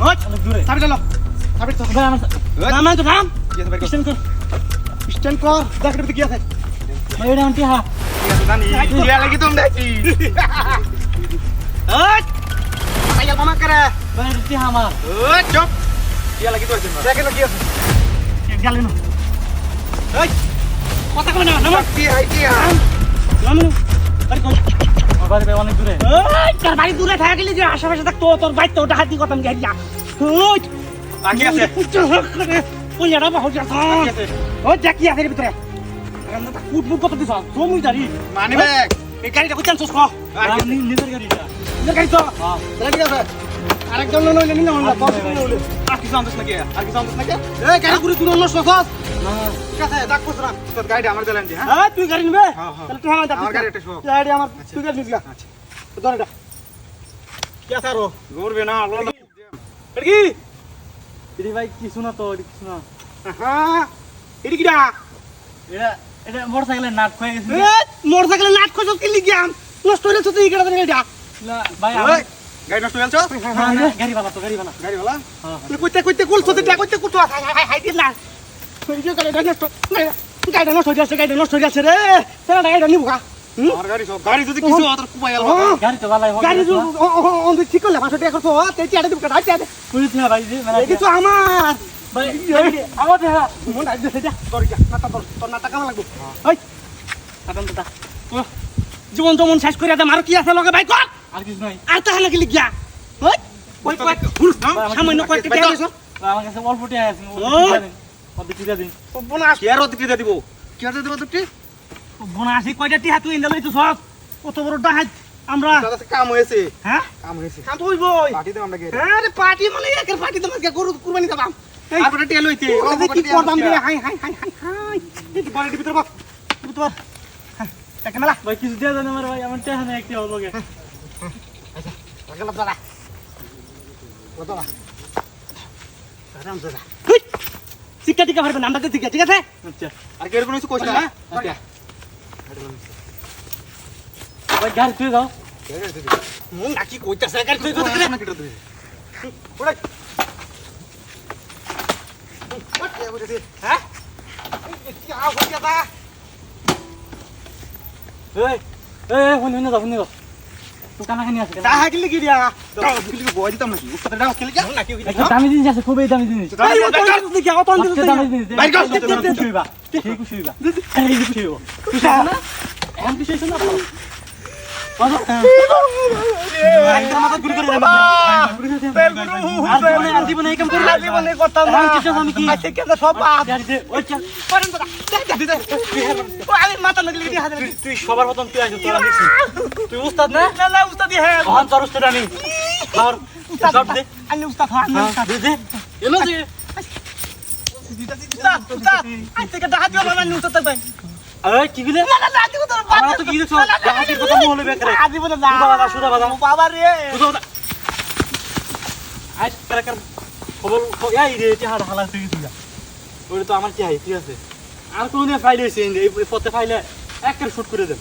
ওই অনেক দূরে সাবির চলো সাবির তো ভাই আমার নাম তো নাম কি আছে ভাই স্টেশন কর স্ট্যান্ড কর দেখতে দেখতে কি আছে ভাই এটা আন্টি হ্যাঁ কি আছে জানি কি লাগি তুমি দেখি ওই আইয়া মামা করে ভাই এটা আমার ওই চুপ কি লাগি তো আছে দেখেন কি আছে গেল না ওই কথা কই না নাম কি হাই কি নাম আরে কই আমার ভাই অনেক দূরে ওই তোর বাড়ি দূরে থাকা গেলি যে আশেপাশে থাকতো তোর বাইক তো ওটা হাতি কথা আমি গেলি ওই বাকি আছে ওই এটা বহুত আছে ওই দেখি আছে এর ভিতরে আমরা তো কুটবুট কত দিছ জমি জারি মানি ব্যাগ এই গাড়িটা কই চান্স কো নিজের গাড়িটা নিজের গাড়ি তো হ্যাঁ ঠিক আছে আরেকজন নইলে নিলে হল না আর কিছু আনছ নাকি আর কিছু আনছ নাকি এই গাড়ি পুরো তুই নষ্ট করছ না ঠিক আছে ডাক পছরা তোর গাড়িটা আমার দিলেন দি হ্যাঁ হ্যাঁ তুই গাড়ি নিবে হ্যাঁ, হ্যাঁ। তাহলে তুই আমার আমার গাড়ি একটা শো গাড়ি আমার তুই গাড়ি নিবি আচ্ছা তো ধর এটা কি আছে আরো ঘুরবে না আলো এটা কি এদি ভাই কিছু না তো কিছু না হ্যাঁ এডি কিডা এটা এটা মোটরসাইকেলের নাট হয়ে গেছে মোটরসাইকেলে নাট খোঁজ কি লিগাম নষ্ট হইছে তুই এই গাড়ি গাড়িটা না ভাই ওই গাড়ি নষ্ট হইছে গাড়ি বালা তো গাড়ি বালা গাড়িওয়ালা হ্যাঁ তুই কইতে কুলছ তুই কইতে কুটো হাই দিলা তুই কি গাড়ি নষ্ট গাড়ি নষ্ট হইছে গাড়ি নষ্ট হইছে রে সেটা গাড়ি নিবো কা আমার গাড়ি সব গাড়ি যদি কিছু অতর কুপাই আলো গাড়ি তো বালাই গাড়ি অন ঠিক করলে 500 টাকা করছো তে চিড়া দিব কাটা দে পুলিশ না ভাই মানে এই কিছু আমার ভাই আমার দেখা মন আইছে সেটা তোর কি নাটা তোর নাটা কেমন লাগবে ওই কাটন তো জীবন তো মন শেষ করে দে মার কি আছে লগে ভাই কর আর কিছু নাই আর তাহলে কি লিখিয়া ওই কই কই সামান্য কই কে দিছ আমার কাছে অল্প টাকা আছে অর্ধেক টাকা দিন বোনা কি আর অধিকৃত দিব কি আর দিব তুই বোনা আসি কয়টা টিহা তুই ইন্দা লইতো সব কত বড় ডাহাত আমরা দাদা কাম হয়েছে হ্যাঁ কাম হয়েছে কাম তো হইবই পার্টি দেব আমরা গে আরে পার্টি মানে একের পার্টি তোমার কে গরু কুরবানি দিবাম এই করে টেল হইতে ও কি করতাম রে high high high high high এই কি বড় ভিতর বস তোর টাকা মেলা ভাই কিছু দিয়ে দেন আমার ভাই আমার টাকা নাই একটা হলো গে লাগলা দাদা কত না আরাম দাদা শিক্ষা টিকা পারবেন আমরা তো ঠিক আছে আচ্ছা আর কি এরকম কিছু কইছ না আচ্ছা ভাই গাড়ি তুই যাও মুন নাকি কইতাছে গাড়ি তুই কইতাছে না কিটা তুই ওরে what ya udah sih hah কি আও হইয়া দা এই এই শুনি না যাও তো কানা খানি আছে তা হাগলি কি দিয়া দাও বিলি কো বই দিতাম নাকি উস্তাদ দাও খেলে কি নাকি একটা দামি জিনিস আছে খুবই দামি জিনিস দামি কি আও তন দিতে দামি জিনিস ভাই কর শুইবা ঠিক শুইবা এই শুইবা তুই না এখন তুই শুইছ না একদম মাথা গুলি করে দেব আর জীবনে এই কাম করব জীবনে করতাম না আমি কি আচ্ছা কেন সব ওই চল করেন দাদা দিতে আমি মাথা লাগলি দিয়া হাতে তুই সবার মতন তুই আছিস তোরা নিছিস তুই উস্তাদ না না না উস্তাদ হ্যাঁ কখন তোর উস্তাদ আমি আর উস্তাদ সব দে আমি উস্তাদ হ্যাঁ আমি উস্তাদ দে এলো যে উস্তাদ উস্তাদ আজকে দাদা দিও না উস্তাদ ভাই এই কি গিলে না না না দিব তোর আমরা তো কি দিছ জাহাজের কথা মহলে বেকরে দিব না সুদা বাদা বাবা রে আজ কার খবর এই রে টিহার হালা তুই তুই ওরে তো আমার কি হাই ঠিক আছে আর কোন ফাইল হইছে এই পথে ফাইলে একের শুট করে দেন